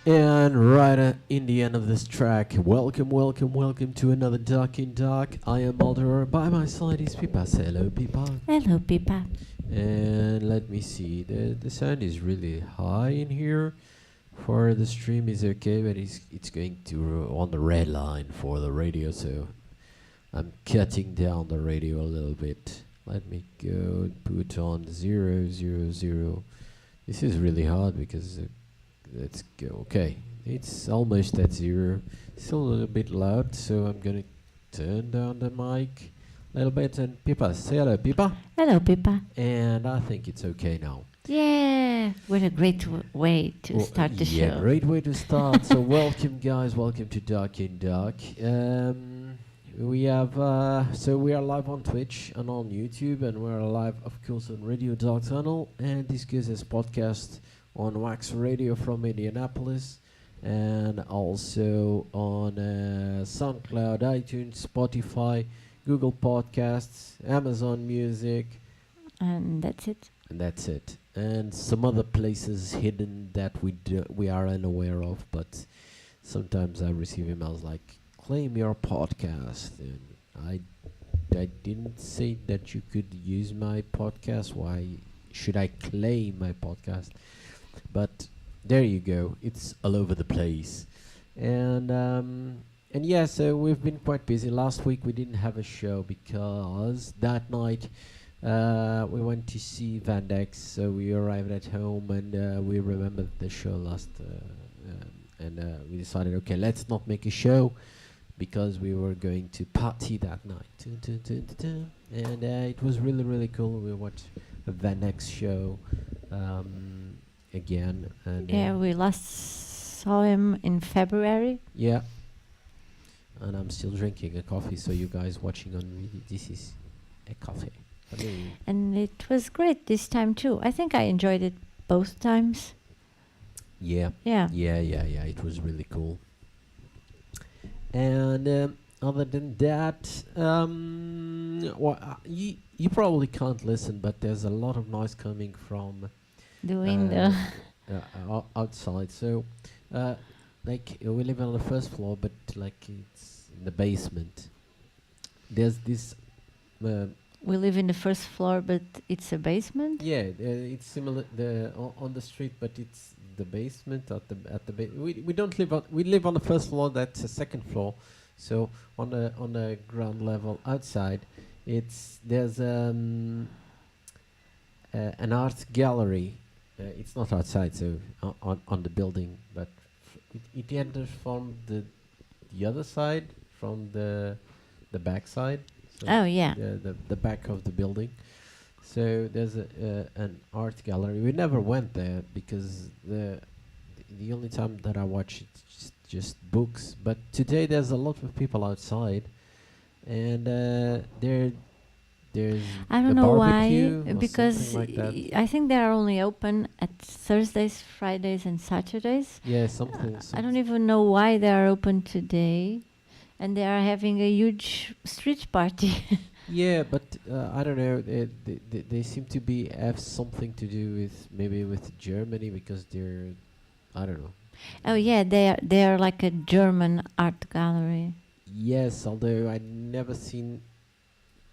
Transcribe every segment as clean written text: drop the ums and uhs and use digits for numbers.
And right in the end of this track, welcome to another Dark in Dark. I am Mulder. By my side is Pipa. Say hello, Pipa. Hello, Pipa. And let me see. The sound is really high in here. For the stream is okay, but it's going to on the red line for the radio. So I'm cutting down the radio a little bit. Let me go put on 000. This is really hard because. Let's go. Okay, it's almost at 0. Still a little bit loud, so I'm gonna turn down the mic a little bit. And Pipa, say hello, Pipa. Hello, Pipa. And I think it's okay now. Yeah, what a great way to start the show. Yeah, great way to start. So welcome, guys. Welcome to Dark in Dark. We have we are live on Twitch and on YouTube, and we're live, of course, on Radio Dark Tunnel, and this goes as podcast on Wax Radio from Indianapolis, and also on SoundCloud, iTunes, Spotify, Google Podcasts, Amazon Music. And that's it. And some other places hidden that we are unaware of, but sometimes I receive emails like, claim your podcast. And I didn't say that you could use my podcast. Why should I claim my podcast? But there you go. It's all over the place. And yeah, so we've been quite busy. Last week we didn't have a show because that night we went to see Van Dyke's. So we arrived at home and we remembered the show last and we decided, okay, let's not make a show because we were going to party that night. And it was really, really cool. We watched a Van Dyke's show again. And we last saw him in February. Yeah. And I'm still drinking a coffee, so you guys watching on video, this is a coffee. And it was great this time too. I think I enjoyed it both times. Yeah. Yeah. It was really cool. And other than that, you probably can't listen, but there's a lot of noise coming from the window outside. So, we live on the first floor, but it's in the basement. There's this. We live in the first floor, but it's a basement. Yeah, it's similar on the street, but it's the basement at the we don't live on. We live on the first floor. That's the second floor. So on the ground level outside, there's an art gallery. It's not outside, so on the building, but it enters from the other side, from the back side. So oh yeah. The back of the building. So there's an art gallery. We never went there because the only time that I watch it's just books. But today there's a lot of people outside, and there's I don't know why, or because like that. I think they are only open at Thursdays, Fridays, and Saturdays. Yeah, something. I don't even know why they are open today, and they are having a huge street party. Yeah, but I don't know. They seem to have something to do with Germany because they're, I don't know. Oh yeah, they are like a German art gallery. Yes, although I never seen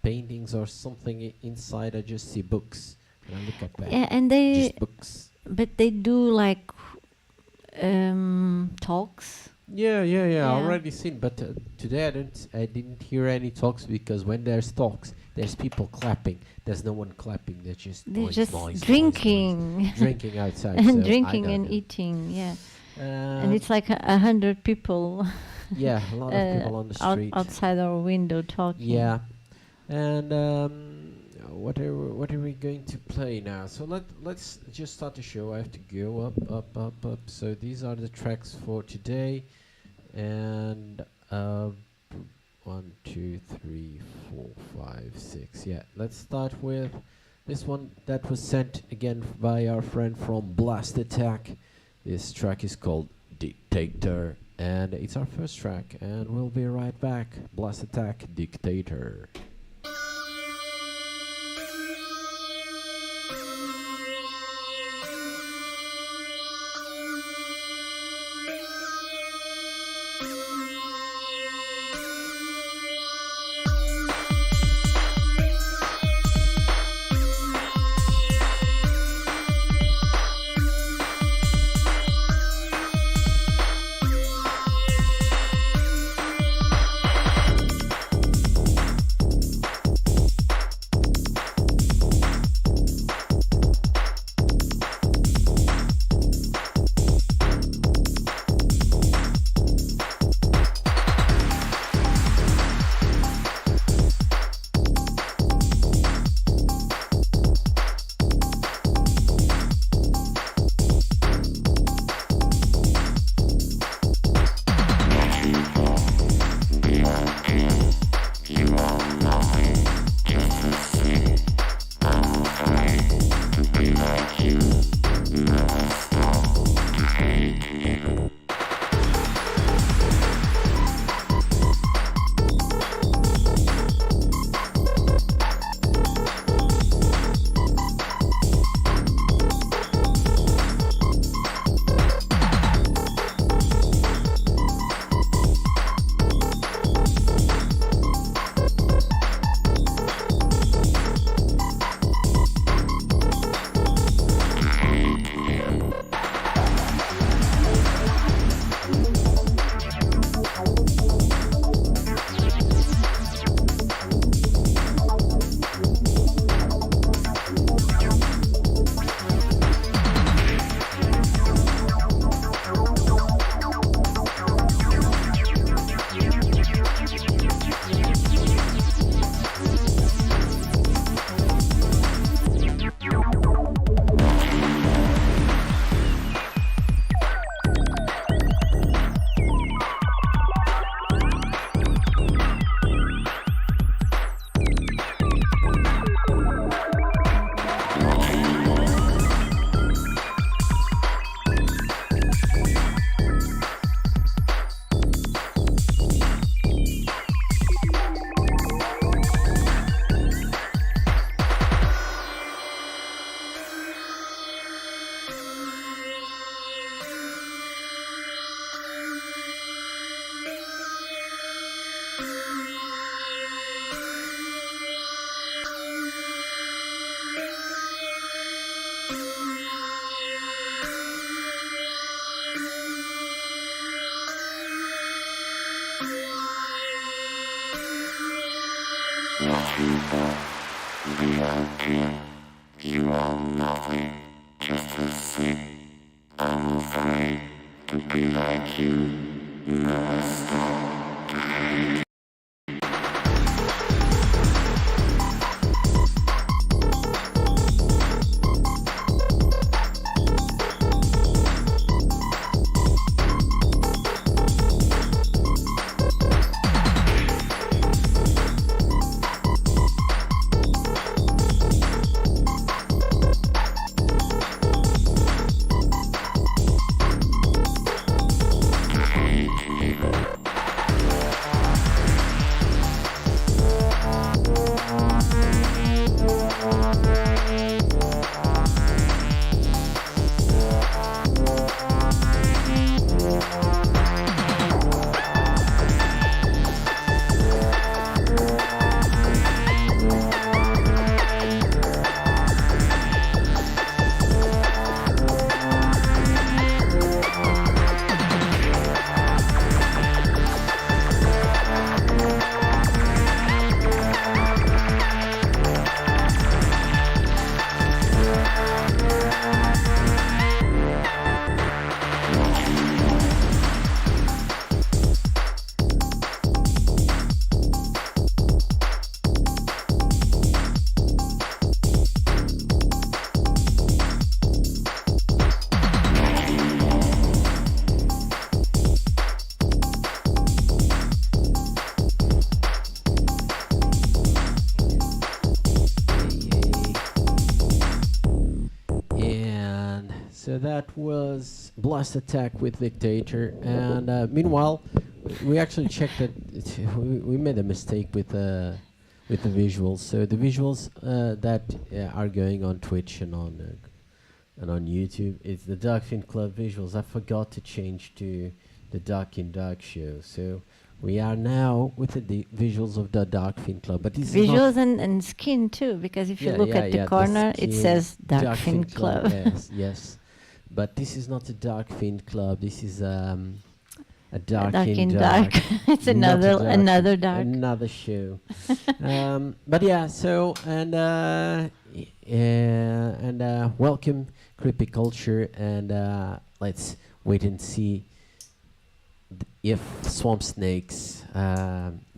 paintings or something inside. I just see books and I look at that. Yeah, and they just books. But they do like talks. Yeah. I already seen, but today I didn't hear any talks because when there's talks, there's people clapping. There's no one clapping. They're just drinking, noise. Drinking outside, and so drinking and eating. Yeah, and it's like 100 people. Yeah, a lot of people on the street outside our window talking. Yeah, and what are we going to play now? So let's just start the show. I have to go up. So these are the tracks for today, and 1, 2, 3, 4, 5, 6. Yeah, let's start with this one that was sent again by our friend from Blast Attack. This track is called Dictator, and it's our first track, and we'll be right back. Blast Attack, Dictator. And so that was Blast Attack with Dictator. And meanwhile, we actually checked that we made a mistake with the visuals. So the visuals that are going on Twitch and on YouTube, it's the Dark Fin Club visuals. I forgot to change to the Dark in Dark show. So we are now with the visuals of the Dark Fin Club. But this is not Visuals and skin too, because if you look at the corner, it skin, says Dark Fin Club. Yes, yes. But this is not a Dark Fin Club. This is a Dark in Dark. It's Not a another dark. Another show. But yeah, so and welcome Creepy Culture, and let's wait and see if Swamp Snakes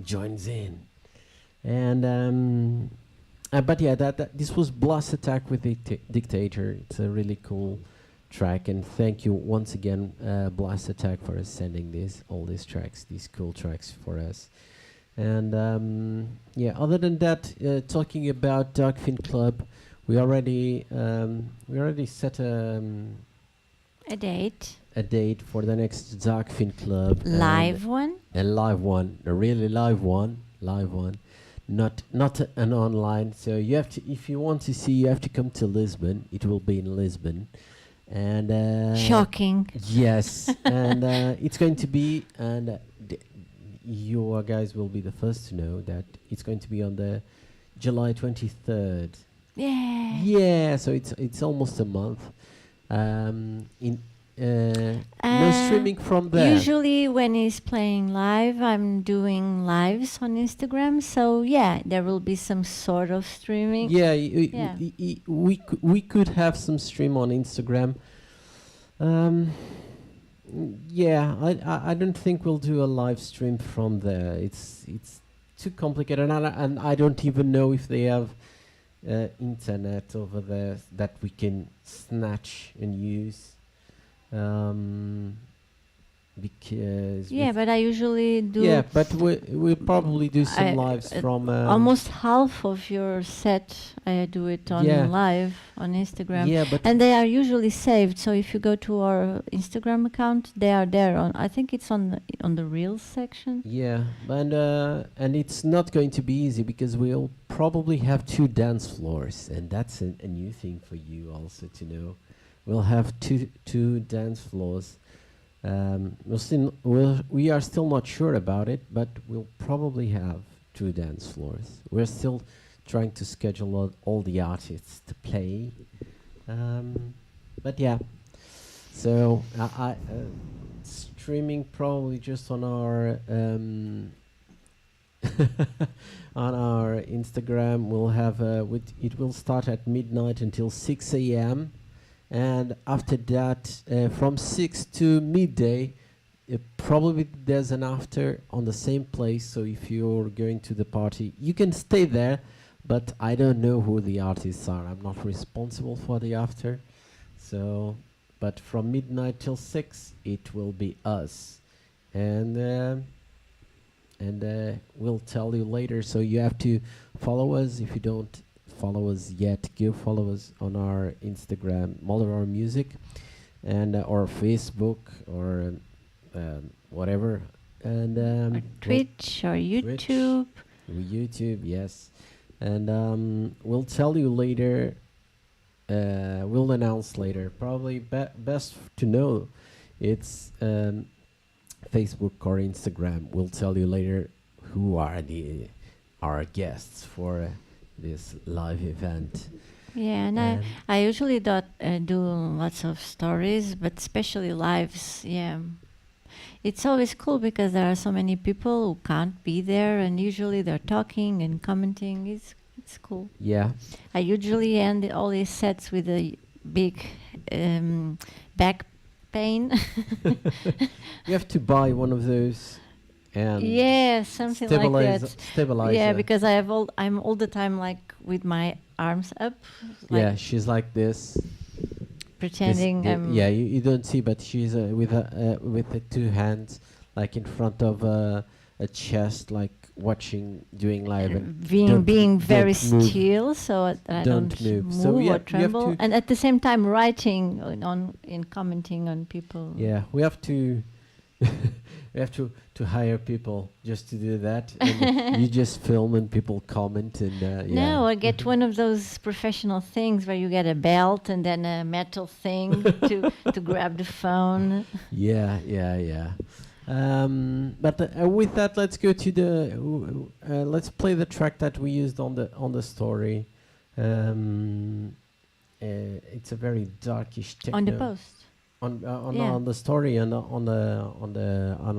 joins in. And but yeah, this was Blast Attack with Dictator. It's a really cool track, and thank you once again, Blast Attack, for sending all these tracks, these cool tracks for us. And yeah, other than that, talking about Dark Fin Club, we already set A date. a date for the next Dark Fin Club. Live one. A live one, a really live one, not an online. So you have to, if you want to see, you have to come to Lisbon. It will be in Lisbon, and Shocking. yes, and it's going to be, and you guys will be the first to know that it's going to be on the July 23rd. Yeah. Yeah, so it's almost a month. No streaming from there. Usually when he's playing live, I'm doing lives on Instagram. So yeah, there will be some sort of streaming. Yeah, Yeah. we could have some stream on Instagram. Yeah, I don't think we'll do a live stream from there. It's too complicated, and I don't even know if they have internet over there that we can snatch and use. Because Yeah, but I usually do. yeah, but we'll probably do some lives from almost half of your set. I do it on Yeah. live on Instagram. yeah, but And they are usually saved. So if you go to our Instagram account, they are there. I think it's on the Reels section. yeah, and it's not going to be easy because we'll probably have 2 dance floors, and that's a new thing for you also to know. We'll have two dance floors. We are still not sure about it, but we'll probably have 2 dance floors. We're still trying to schedule all the artists to play. But yeah, so streaming probably just on our on our Instagram. We'll have it will start at midnight until 6 a.m. and after that, from 6 to midday, probably there's an after on the same place. So if you're going to the party, you can stay there, but I don't know who the artists are. I'm not responsible for the after. So, but from midnight till 6, it will be us, and we'll tell you later. So you have to follow us. If you don't follow us yet, go follow us on our Instagram, Moldor Music, and or Facebook or whatever, and Or Twitch or YouTube. YouTube, yes, and we'll tell you later. We'll announce later. Probably best to know. It's Facebook or Instagram. We'll tell you later who are our guests for this live event. Yeah, and I usually do lots of stories, but especially lives. Yeah, it's always cool because there are so many people who can't be there, and usually they're talking and commenting. It's cool. Yeah. I usually end all these sets with a big back pain. You have to buy one of those and Yeah, something like that. stabilize. Yeah, because I'm all the time like with my arms up, Yeah, like she's like this. pretending I'm. Yeah, you don't see, but she's with the two hands, like in front of a chest, like watching, doing live, and being very don't move. still, so I Don't don't move. move So, yeah, or you have tremble, to- and at the same time writing in commenting on people. Yeah, we have to we have to hire people just to do that. And you just film and people comment and yeah. No, or get one of those professional things where you get a belt and then a metal thing to grab the phone. Yeah. But with that, let's go to let's play the track that we used on the story. It's a very darkish techno On the post. Yeah. on the story and on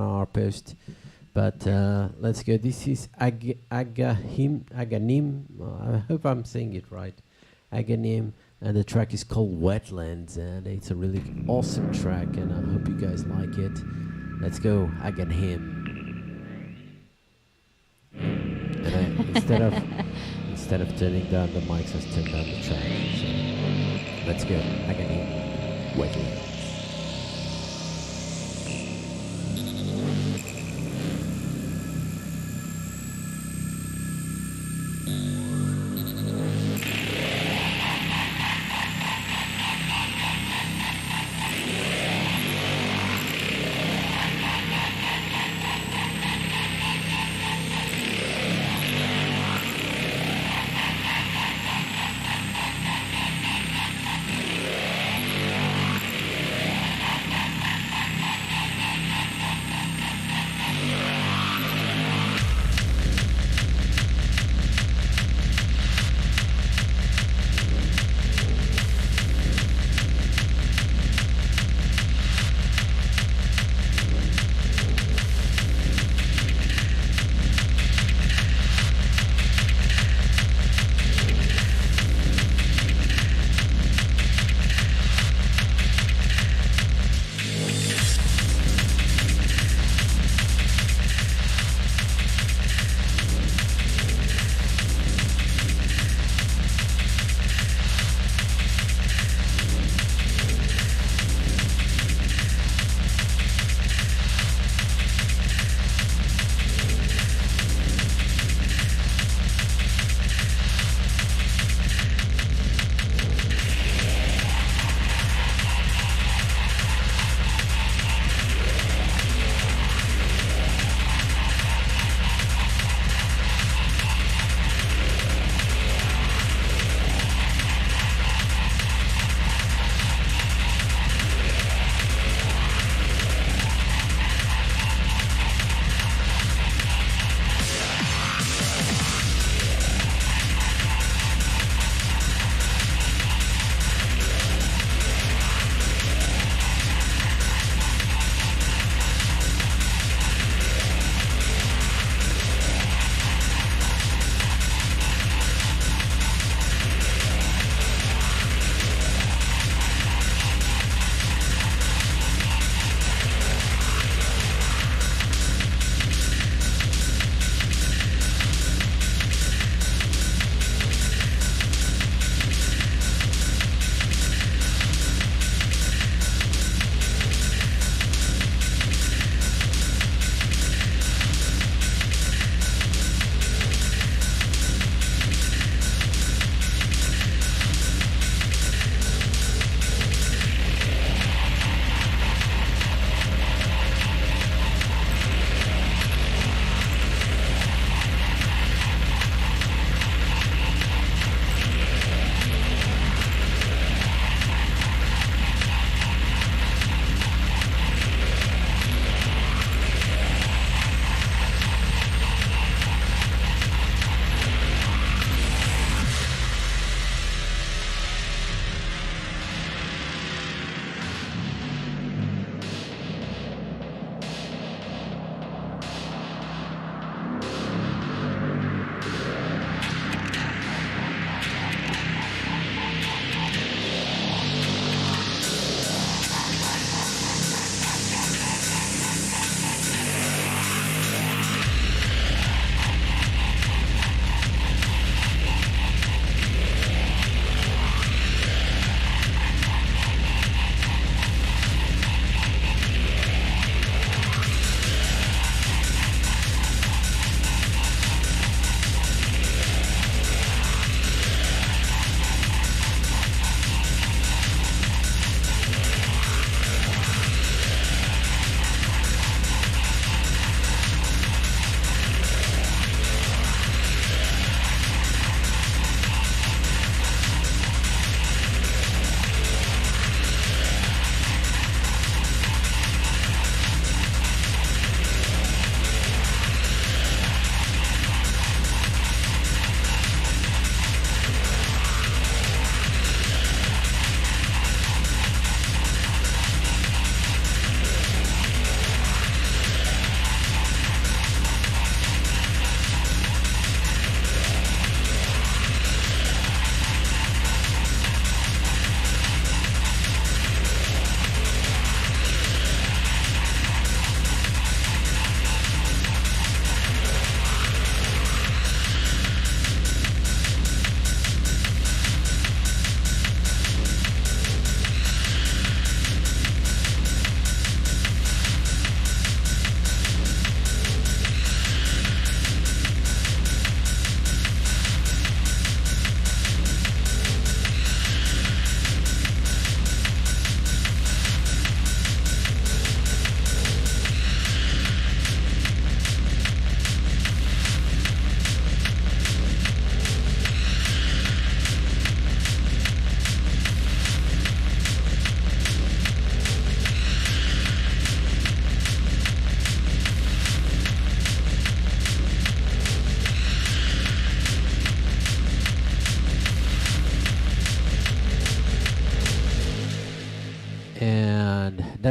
our post. But let's go. This is Aganim. I hope I'm saying it right. Aganim, and the track is called Wetlands, and it's a really awesome track, and I hope you guys like it. Let's go, Aganim. And instead of turning down the mics, I turned down the track. So let's go, Aganim, Wetlands.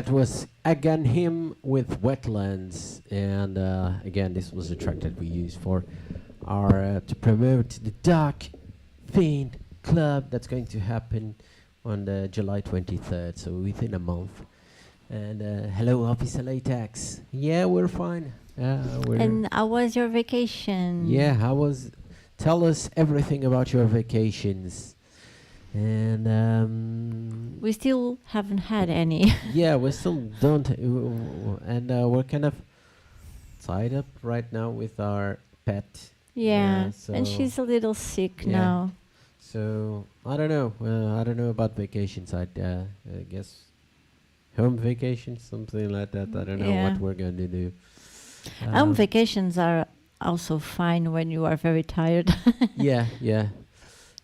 that was again him with Wetlands, and again this was a track that we used for our to promote the Dark Fiend Club that's going to happen on the July 23rd, so within a month. And hello, Officer Latex. Yeah, we're fine. And how was your vacation? Yeah, how was? Tell us everything about your vacations. And we still haven't had any. yeah, we still don't, and we're kind of tied up right now with our pet. Yeah, so and she's a little sick now. So I don't know. I don't know about vacations. I guess home vacation, something like that. I don't know what we're going to do. Home vacations are also fine when you are very tired. Yeah.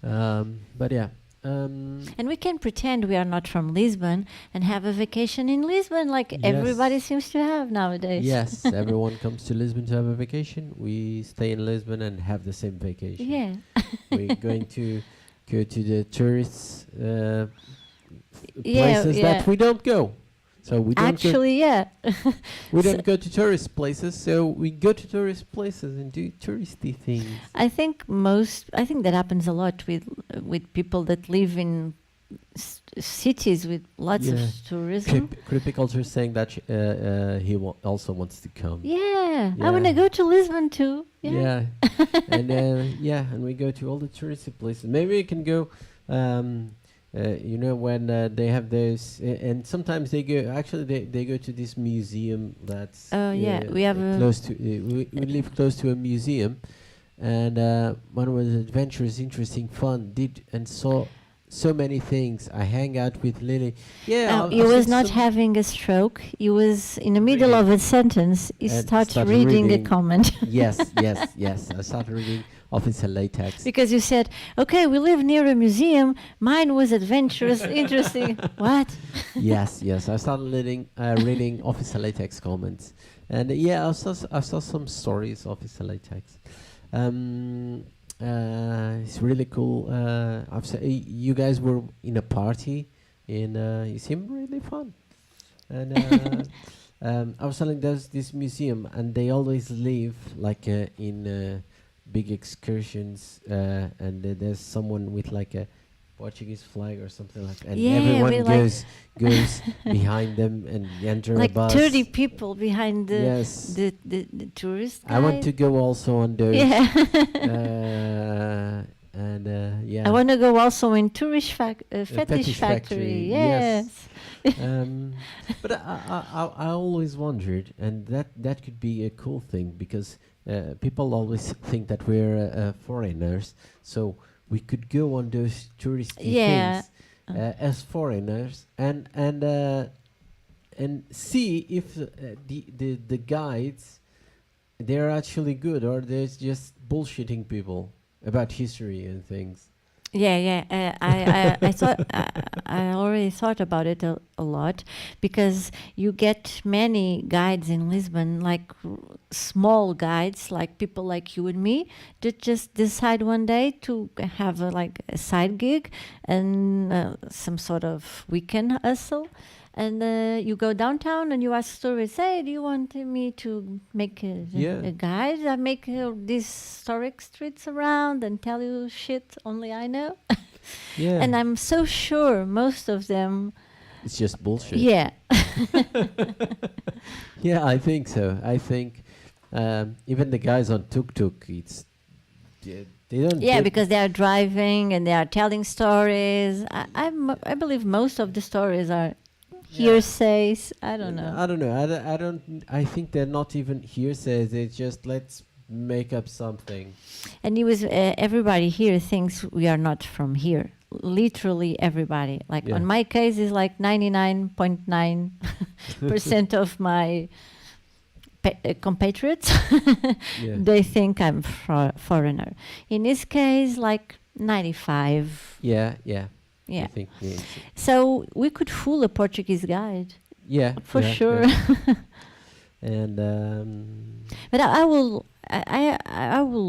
But yeah. And we can pretend we are not from Lisbon and have a vacation in Lisbon like everybody seems to have nowadays. Yes, everyone comes to Lisbon to have a vacation. We stay in Lisbon and have the same vacation. Yeah. We're going to go to the tourists places that we don't go. So we don't we don't go to tourist places, so we go to tourist places and do touristy things. I think that happens a lot with people that live in cities with lots of tourism. Creepy Culture is saying that he also wants to come. Yeah. I want to go to Lisbon too. Yeah. And and we go to all the touristy places. Maybe we can go. When they have those, and sometimes they go. Actually, they go to this museum that's. We have close to. We live close to a museum, and one was adventurous, interesting, fun. Saw so many things. I hang out with Lily. Yeah, he was not having a stroke. He was in the middle of a sentence. He started reading a comment. Yes. I started reading Officer Latex. Because you said, okay, we live near a museum. Mine was adventurous, interesting. What? Yes. I started reading Officer Latex comments. And I saw some stories, Officer Latex. It's really cool. You guys were in a party, and it seemed really fun. And I was telling there's this museum, and they always live like in big excursions, and there's someone with like a Portuguese flag or something like that, and everyone goes behind them and enter a bus. 30 people behind the tourist guide. I want to go also on those. I want to go also in fetish factory. Yes. But I always wondered, and that could be a cool thing, because people always think that we're foreigners, so we could go on those touristy things as foreigners and see if the guides, they're actually good or they're just bullshitting people about history and things. I thought I already thought about it a lot, because you get many guides in Lisbon, like small guides, like people like you and me, that just decide one day to have a side gig and some sort of weekend hustle. And you go downtown and you ask tourists, hey, do you want me to make a guide? I make these historic streets around and tell you shit only I know. And I'm so sure most of them... It's just bullshit. Yeah. Yeah, I think so. I think even the guys on tuk-tuk, they don't... Yeah, because they are driving and they are telling stories. I believe most of the stories are hearsays. I don't know. I think they're not even hearsays. It's just, let's make up something. And it was everybody here thinks we are not from here. Literally everybody. On my case, is like 99.9% of my compatriots. They think I'm foreigner. In this case, like 95. Yeah. Yeah. I think, so we could fool a Portuguese guide. Yeah. For sure. Yeah. And but I will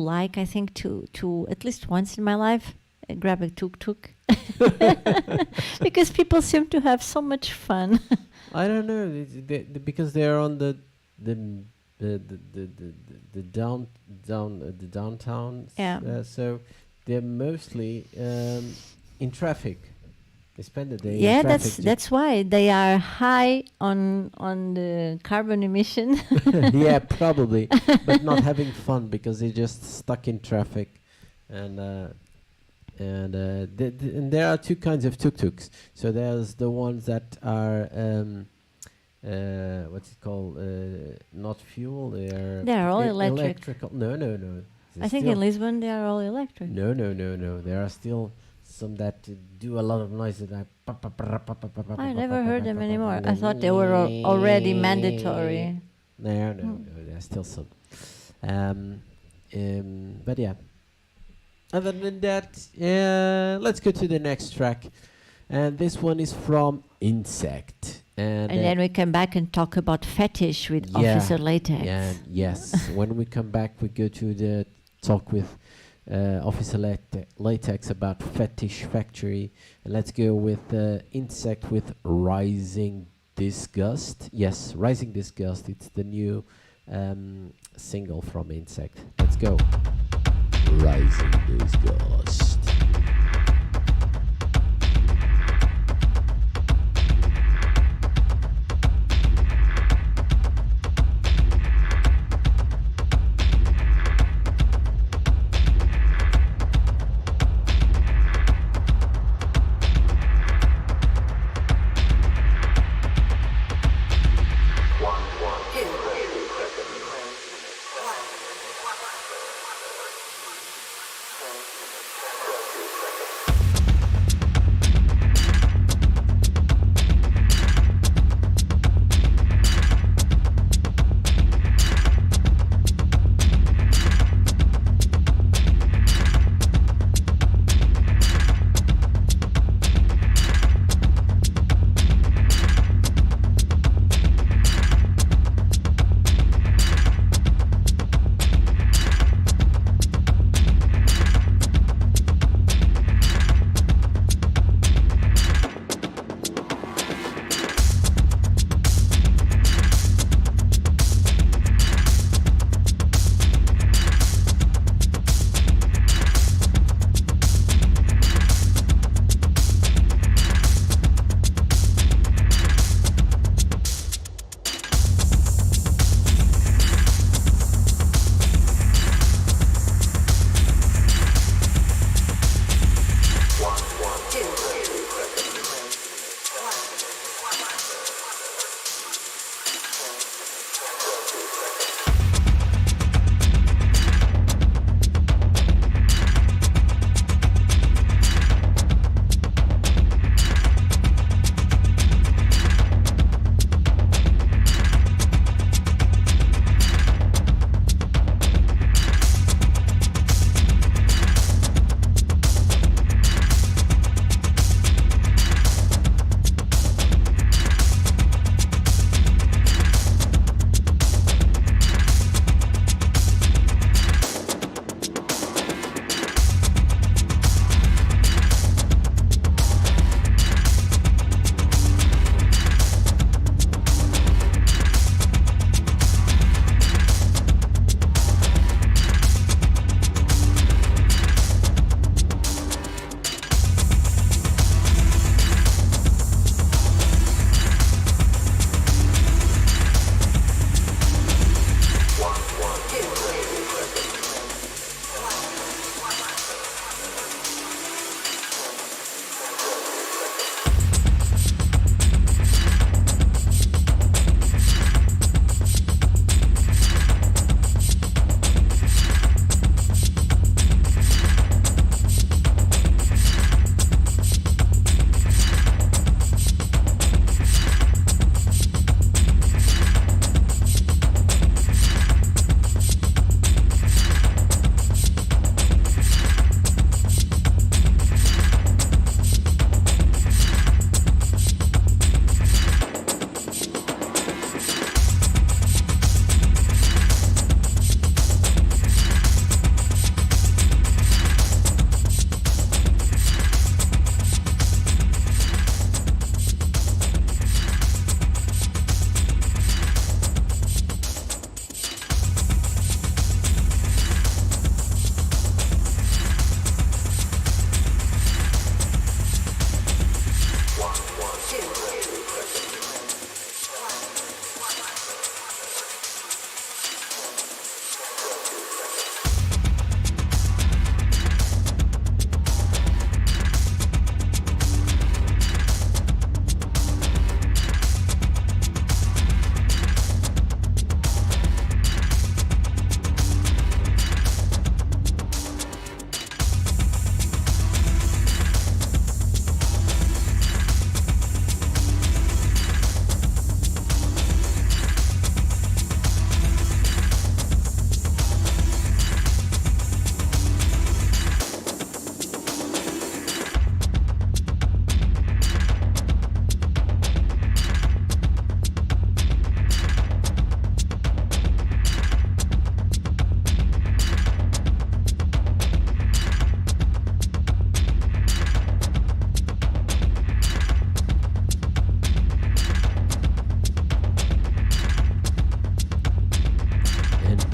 like, I think, to at least once in my life grab a tuk-tuk. Because people seem to have so much fun. I don't know because they're on the the the downtown. Yeah. So they're mostly in traffic. They spend the day in Yeah, traffic. that's why they are high on the carbon emission. Yeah, probably, but not having fun because they're just stuck in traffic, and and there are two kinds of tuk-tuks. So there's the ones that are what's it called? Not fuel. They're all electrical. No, no, no. I think in Lisbon they are all electric. No, no, no, no. There are still some that do a lot of noise. That I never heard them anymore. I thought they were already mandatory. No, no, no. There are still some. But yeah. Other than that, let's go to the next track. And this one is from Insect. And then we come back and talk about fetish with Officer Latex. Yeah, yes. When we come back, we go to the talk with Officer Latex about Fetish Factory. And let's go with Insect with Rising Disgust. Yes, Rising Disgust. It's the new single from Insect. Let's go. Rising Disgust.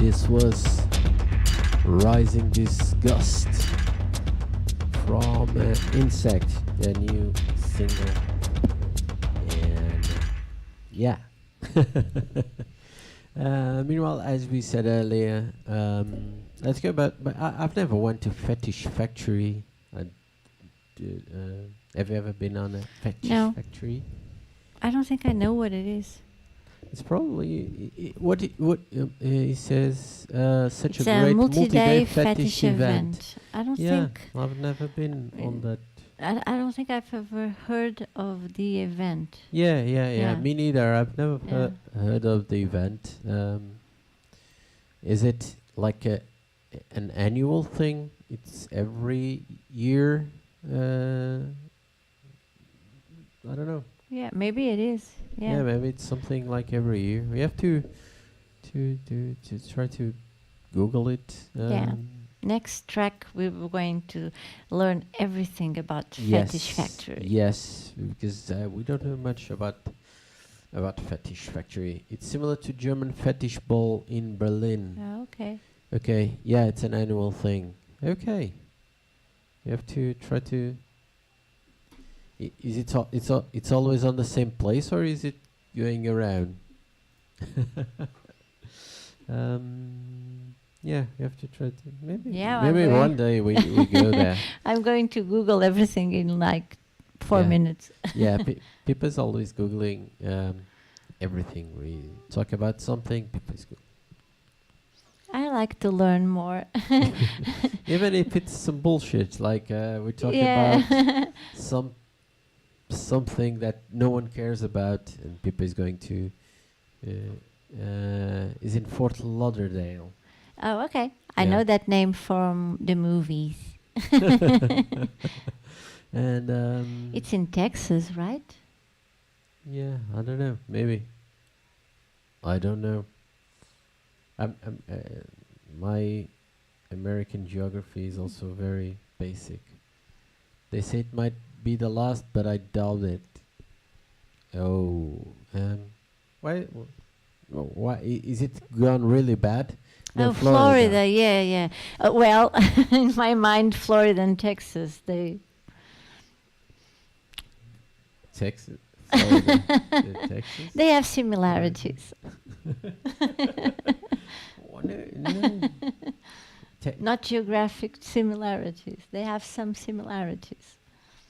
This was Rising Disgust from Insect, the new single. And yeah. Meanwhile, as we said earlier, let's go back. But I've never went to Fetish Factory. Have you ever been on a Fetish No. Factory? I don't think I know what it is. It's probably he says such It's a a great multi-day fetish event. I don't Yeah, think. I've never been on that. I don't think I've ever heard of the event. Yeah. Yeah. Me neither. I've never Yeah. heard of the event. Is it like an annual thing? It's every year. I don't know. Yeah, maybe it is. Yeah, Yeah. maybe it's something like every year. We have to try to Google it. Yeah. Next track, we're going to learn everything about Fetish Factory. Yes, because we don't know much about Fetish Factory. It's similar to German Fetish Ball in Berlin. Okay. Okay, yeah, it's an annual thing. Okay, you have to try to. Is it it's always on the same place, or is it going around? Yeah, you have to try to maybe. Yeah, maybe I'm one day we go there. I'm going to Google everything in like 4 Yeah. minutes. Yeah, people's always googling everything. We talk about something, people's I like to learn more. even if it's some bullshit. Like we talk about something that no one cares about, and people is going to is in Fort Lauderdale. Oh, okay. I Yeah. know that name from the movies. And It's in Texas, right? yeah, I don't know. Maybe I don't know. My American geography is also very basic. They say it might be the last, but I doubt it. Oh, why? Why is it gone really bad? No, Oh, Florida. Yeah. Well, in my mind, Florida and Texas, Texas. Florida, Texas. they have similarities. Oh, no. Not geographic similarities. They have some similarities.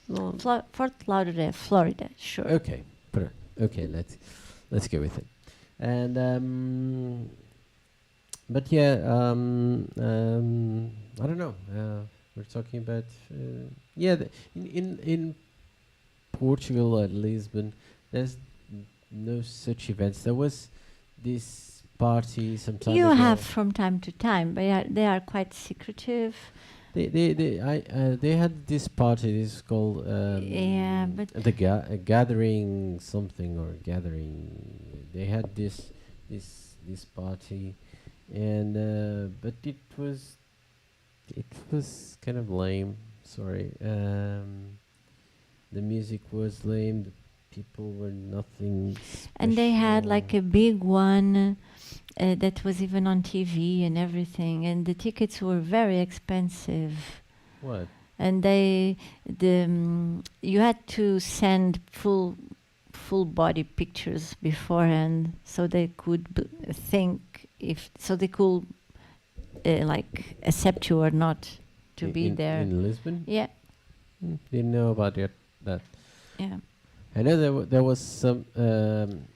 No. Fort Lauderdale, Florida, sure. Okay, okay. Let's go with it. And but yeah, I don't know. We're talking about in Portugal at Lisbon. There's no such events. There was this party sometime You ago. have from time to time, but they are quite secretive. They had this party. This is called Yeah, but the gathering something or gathering. They had this party, and but it was kind of lame. Sorry, the music was lame. The people were nothing special. and they had like a big one that was even on TV and everything, and the tickets were very expensive. What? And you had to send full body pictures beforehand, so they could think so they could like accept you or not to be there. In Lisbon? Yeah, Didn't know about that. yeah. I know there was some.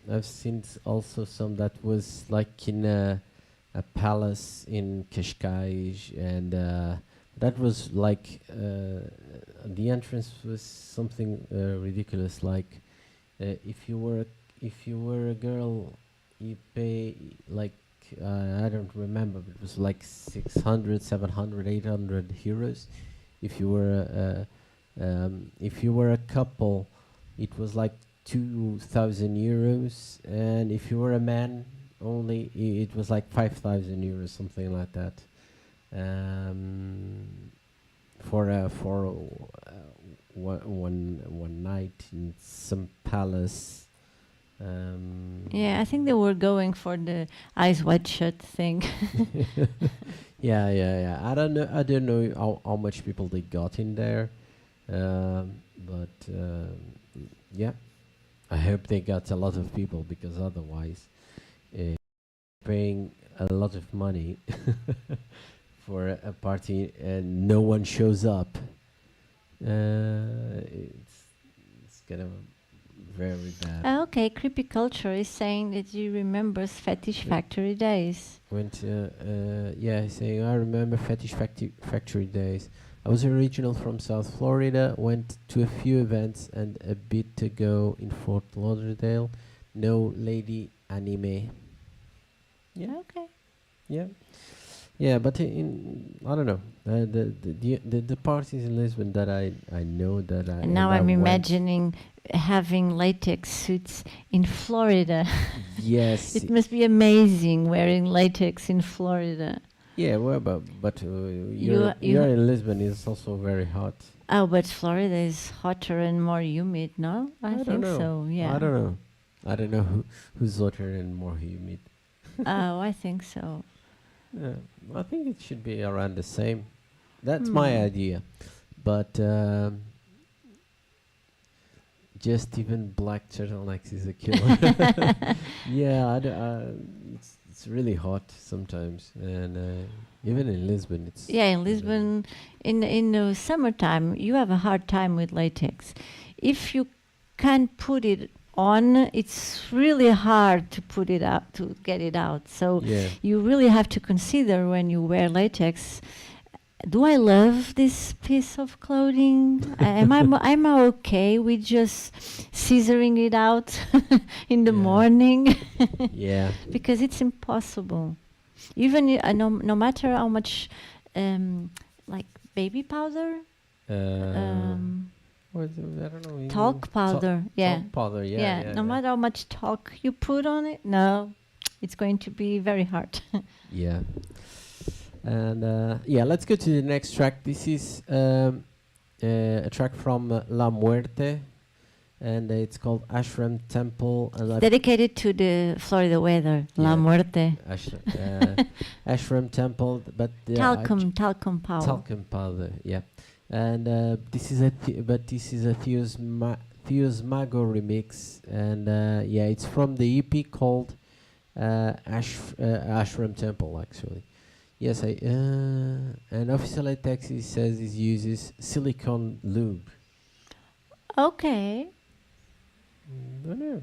I've seen also some that was like in a palace in Cascais, and that was like the entrance was something ridiculous. Like if you were a girl, you pay like I don't remember, but it was like 600, 700, 800 euros. If you were a couple, it was like 2,000 euros, and if you were a man only, it was like 5,000 euros, something like that. For one night in some palace Yeah, I think they were going for the eyes wide shut thing. Yeah. I don't know how much people they got in there, but yeah, I hope they got a lot of people because otherwise, uh, paying a lot of money for a party and no one shows up, it's kind of very bad. Okay, Creepy Culture is saying that he remembers Fetish Yeah. Factory days. Went, yeah, saying I remember Factory days. I was original from South Florida. Went to a few events and a bit to go in Fort Lauderdale. No lady anime. Yeah, Okay. yeah, yeah. But I don't know. The parties in Lisbon that I know that I And now I I'm went. imagining having latex suits in Florida. Yes. It must be amazing wearing latex in Florida. Yeah, well, but You you're in Lisbon. It's also very hot. Oh, but Florida is hotter and more humid, no? I don't think know. so, yeah. I don't know. I don't know who's hotter and more humid. Oh, I think so. Yeah, I think it should be around the same. That's my idea. But just even black turtlenecks is a killer. Yeah, it's really hot sometimes, and even in Lisbon, it's Yeah, in Lisbon, in the summertime, you have a hard time with latex. If you can't put it on, it's really hard to put it out, to get it out. So yeah. you really have to consider when you wear latex. Do I love this piece of clothing? I'm okay with just scissoring it out in the Yeah. morning? Yeah. Because it's impossible. Even no matter how much like baby powder, What is it? I don't know. talc powder, yeah. Talc powder, yeah. No matter how much talc you put on it, no, it's going to be very hard. Yeah. And yeah, let's go to the next track. This is a track from La Muerte, and it's called Ashram Temple. And Dedicated to the Florida weather, La Yeah. Muerte. Ashram Temple, but Talcum powder. talcum powder, yeah. And this is a Fuse Mago remix, and yeah, it's from the EP called Ashram Temple, actually. Yes, and official text says it uses silicone lube. Okay. Don't know.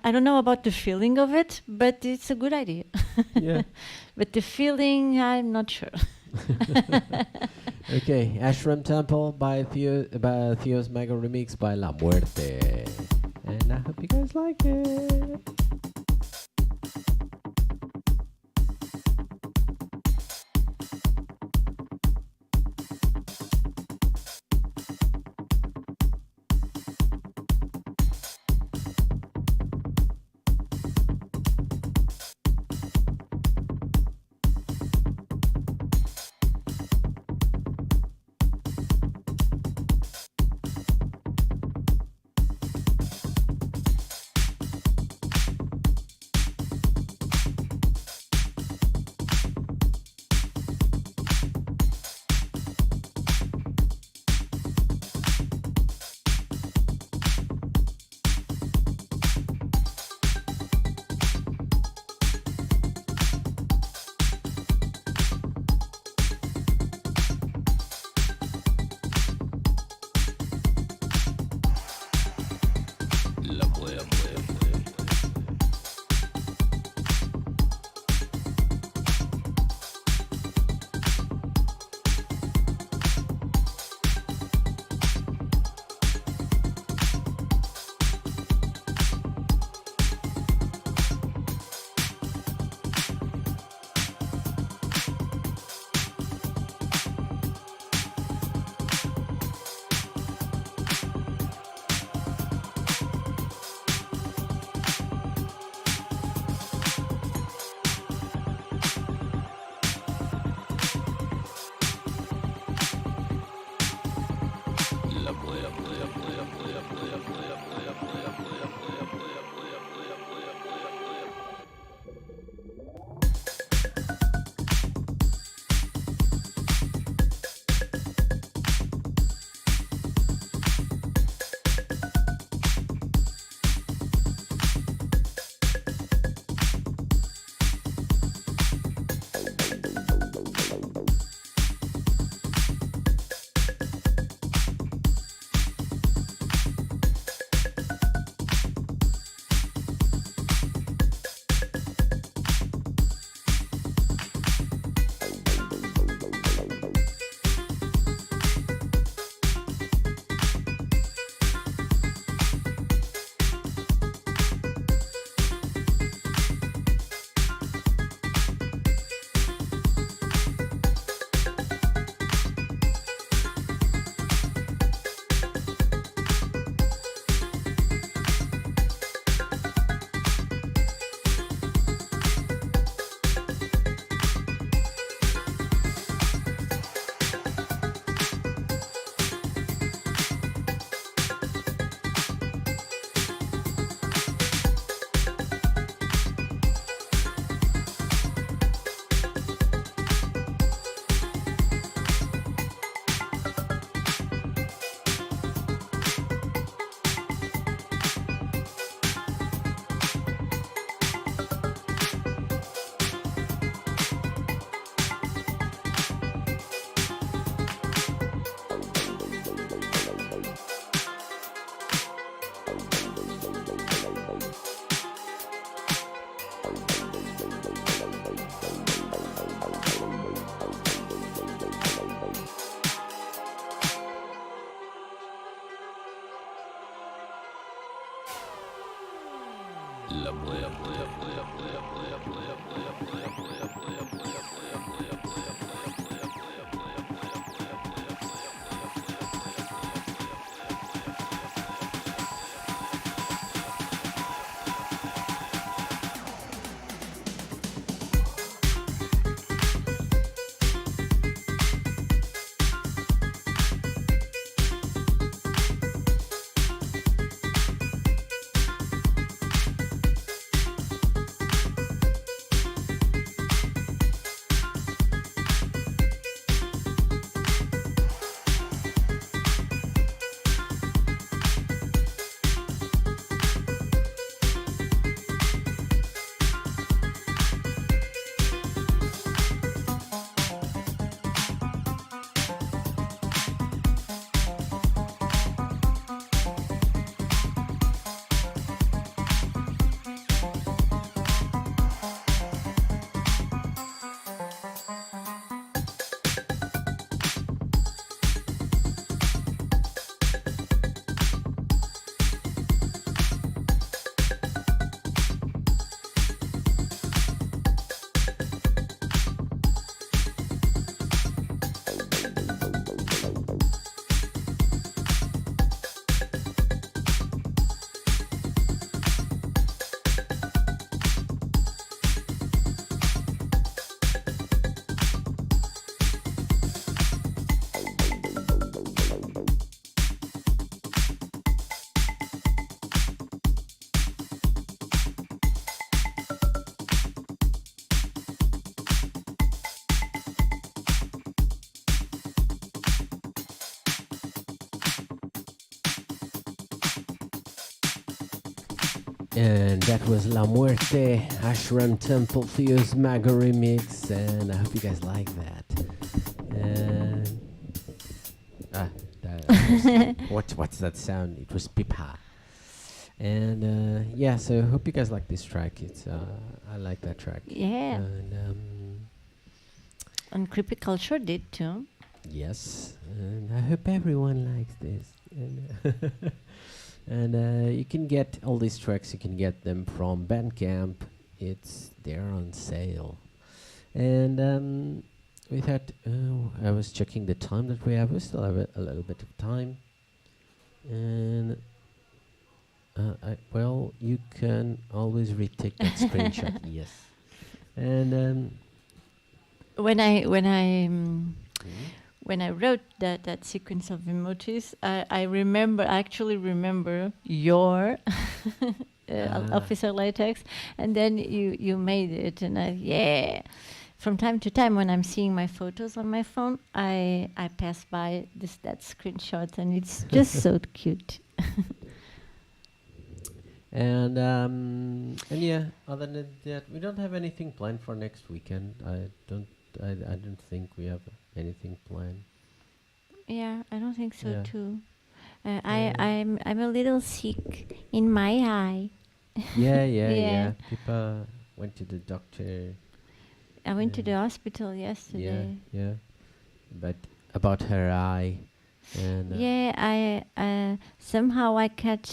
I don't know about the feeling of it, but it's a good idea. Yeah. But the feeling, I'm not sure. Okay, Ashram Temple by Theo's Mega Remix by La Muerte. And I hope you guys like it. And that was La Muerte Ashram Temple Theo's Maga remix, and I hope you guys like that. And what's that sound? It was pipa. And yeah, so I hope you guys like this track. It's I like that track. Yeah. And Creepy Culture did too. yes, and I hope everyone likes this. And you can get all these tracks. You can get them from Bandcamp. It's there on sale. And we thought, I was checking the time that we have. We still have a little bit of time. And well, you can always retake that screenshot. Yes. And when I wrote that sequence of emojis, I actually remember your Officer Latex, and then you made it, and from time to time when I'm seeing my photos on my phone, I pass by that screenshot, and it's just so cute. And yeah, other than that, we don't have anything planned for next weekend. I don't think we have anything planned. Yeah, I don't think so too. I'm a little sick in my eye. Yeah. People went to the doctor. I went to the hospital yesterday. Yeah. But about her eye. And I somehow I got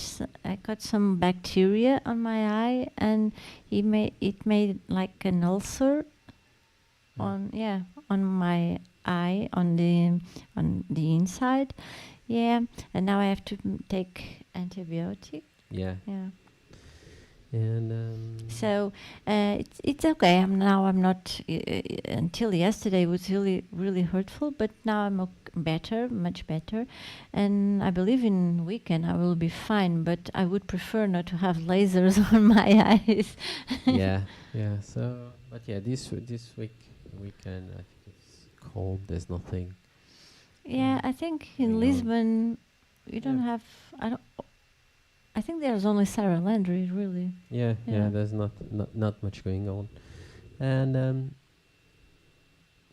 some bacteria on my eye, and it made like an ulcer on my eye on the inside. Yeah, and now I have to take antibiotic. Yeah. And so it's okay. I'm not. Until yesterday it was really really hurtful, but now I'm better, much better, and I believe in weekend I will be fine. But I would prefer not to have lasers on my eyes. yeah. So, but yeah, this weekend I think it's cold. There's nothing. Yeah, I think in Lisbon we don't have. I think there's only Sarah Landry, really. Yeah. There's not much going on, and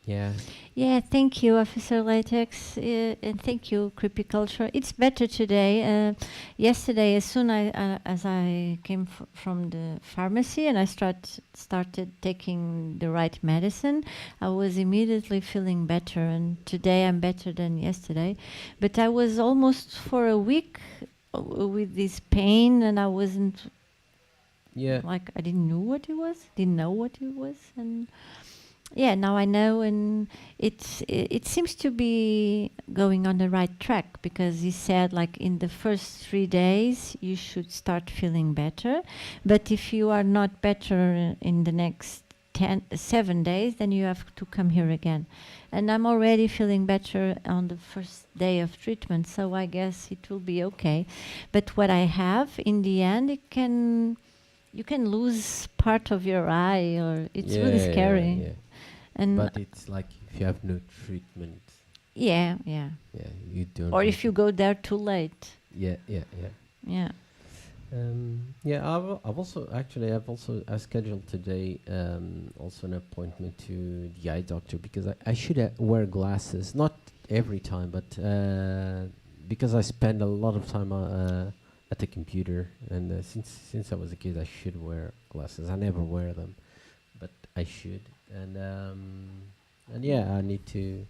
yeah. Yeah, thank you, Officer Latex, and thank you, Creepy Culture. It's better today. Yesterday, as soon as I came from the pharmacy and I started taking the right medicine, I was immediately feeling better. And today I'm better than yesterday. But I was almost for a week with this pain, and I wasn't Yeah. Like I didn't know what it was. Didn't know what it was, and yeah, now I know, and it seems to be going on the right track because he said like in the first 3 days you should start feeling better, but if you are not better in the next 7 days, then you have to come here again. And I'm already feeling better on the first day of treatment, so I guess it will be okay. But what I have in the end, you can lose part of your eye, or it's really scary. Yeah. And But it's like if you have no treatment, yeah, you don't. or need if you to- go there too late. Yeah. Yeah. I've also I scheduled today also an appointment to the eye doctor because I should wear glasses, not every time, but because I spend a lot of time at the computer, and since I was a kid, I should wear glasses. I never wear them, but I should, and yeah, I need to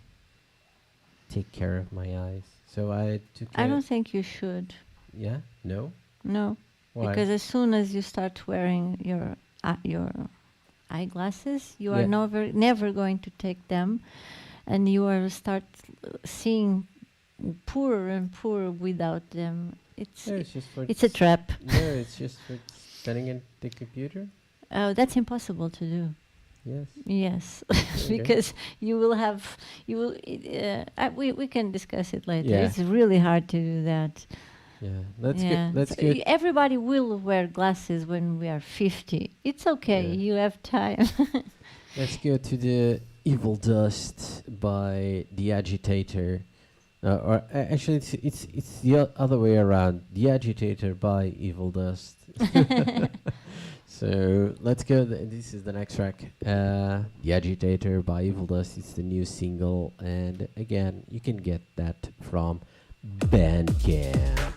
take care of my eyes. So I took. I don't think you should. Yeah. No. No. Why? Because as soon as you start wearing your eyeglasses, you are Yeah. never going to take them, and you will start seeing poorer and poorer without them. No, it's just for It's a trap. No, it's just for standing in the computer. Oh, that's impossible to do. Yes. Yes, Okay. because we can discuss it later. Yeah. It's really hard to do that. Yeah. That's Yeah. good. That's So good. everybody will wear glasses when we are 50. It's okay. Yeah. You have time. Let's go to the Evil Dust by The Agitator. Actually, it's the other way around. The Agitator by Evil Dust. So let's go. This is the next track. The Agitator by Evil Dust. It's the new single, and again, you can get that from Bandcamp.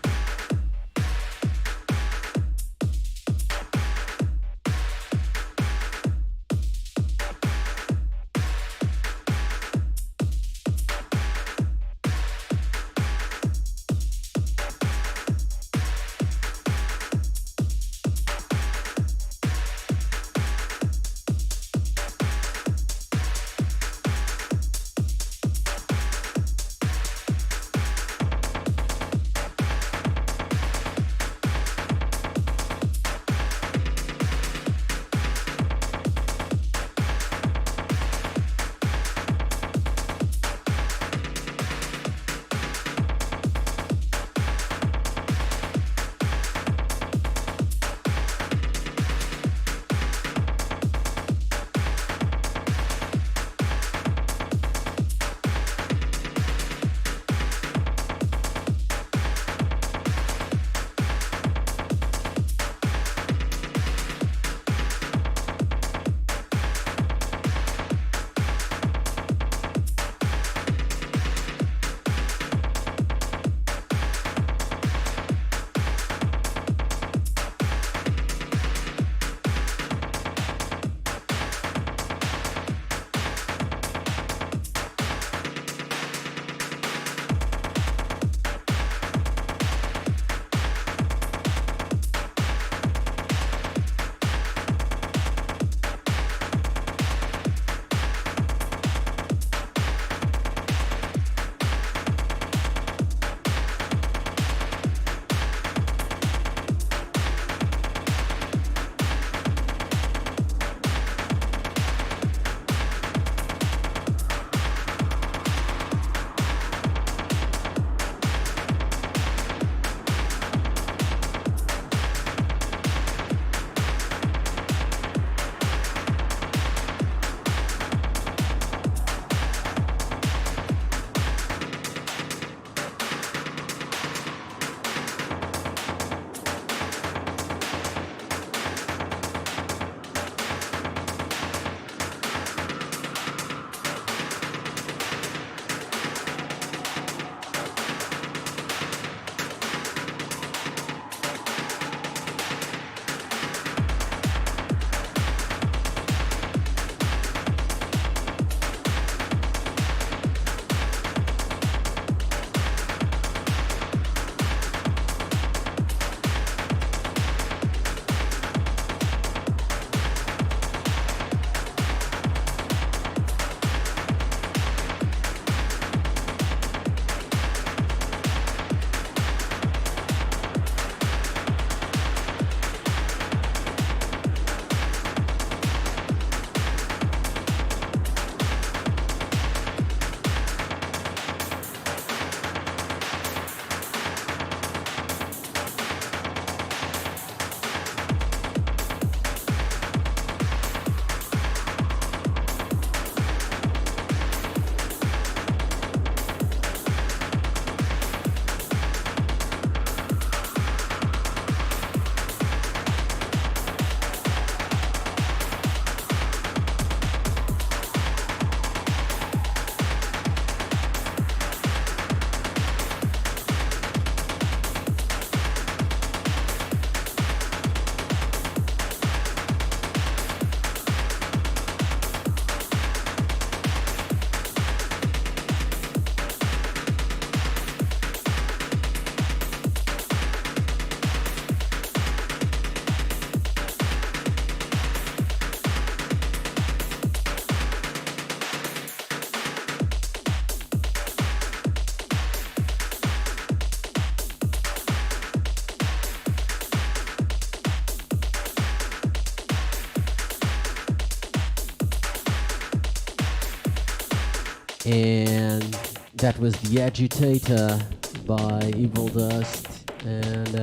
And that was The Agitator by Evil Dust. And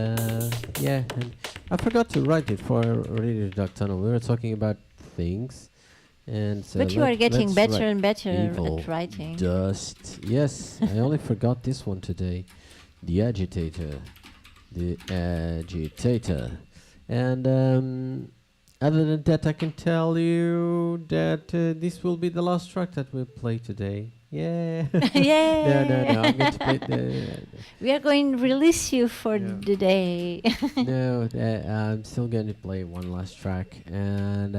and I forgot to write it for Radio Dark Tunnel. We were talking about things. And so but you are getting better and better Evil at writing. Dust. Yes, I only forgot this one today. The Agitator. The Agitator. And other than that, I can tell you that this will be the last track that we'll play today. Yeah. Yeah. No. I'm going to play We are going to release you for the day. No, I'm still going to play one last track. And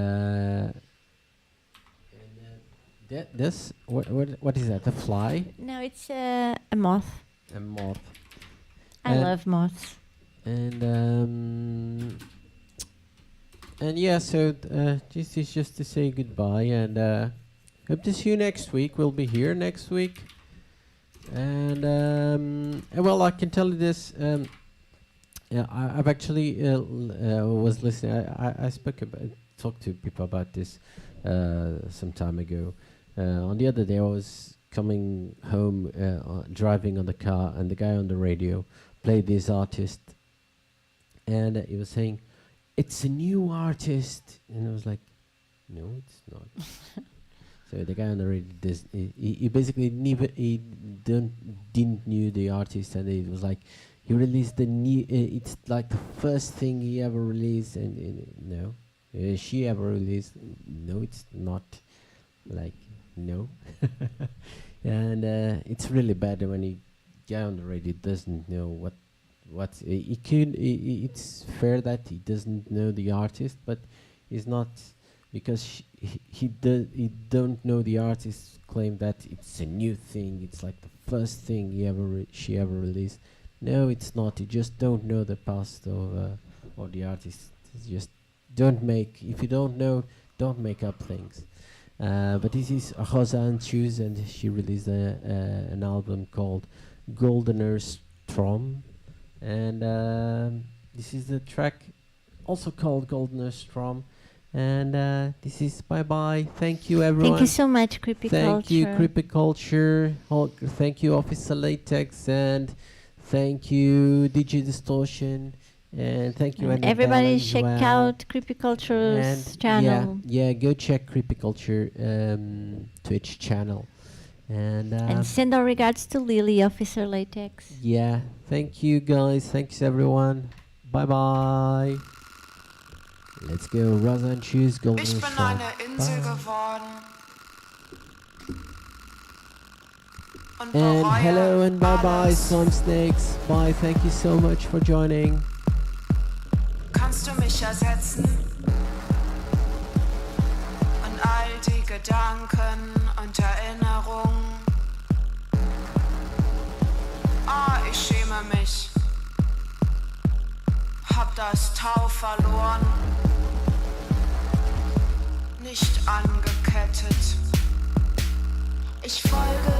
this, what is that? A fly? No, it's a moth. A moth. I love moths. And yeah, so this is just to say goodbye, and hope to see you next week. We'll be here next week, and well, I can tell you this. Yeah, I've actually was listening. I talked to people about this some time ago. On the other day, I was coming home, driving on the car, and the guy on the radio played this artist, and he was saying, "It's a new artist," and I was like, "No, it's not." So the guy on the radio he basically didn't knew the artist, and it was like he released the new. It's like the first thing he ever released, and no, she ever released. No, it's not. Like no, and it's really bad when he guy on the radio doesn't know what he could. It's fair that he doesn't know the artist, but he's not, because he don't know the artist. Claim that it's a new thing. It's like the first thing she ever released. No, it's not. You just don't know the past of the artist. It's just don't make. If you don't know, don't make up things. But this is Rosa Antius, and she released an album called Goldener Strom, and this is the track also called Goldener Strom, and this is bye bye. Thank you, everyone. Thank you so much, Creepy Culture. Thank you, Creepy Culture. Thank you, Officer Latex, and thank you, DJ Distortion. And thank you, and everybody check out Creepy Culture's channel. Yeah, go check Creepy Culture Twitch channel. And send our regards to Lily, Officer Latex. Yeah, thank you guys. Thanks everyone. Bye bye. Let's go. Rosa and Choose Golden Ich bin Song. eine Insel geworden. And hello and bye bye, Slum Snakes. Bye. Thank you so much for joining. Kannst du mich ersetzen? Und all die Gedanken und Erinnerungen. Ich schäme mich. Hab das Tau verloren. Nicht angekettet. Ich folge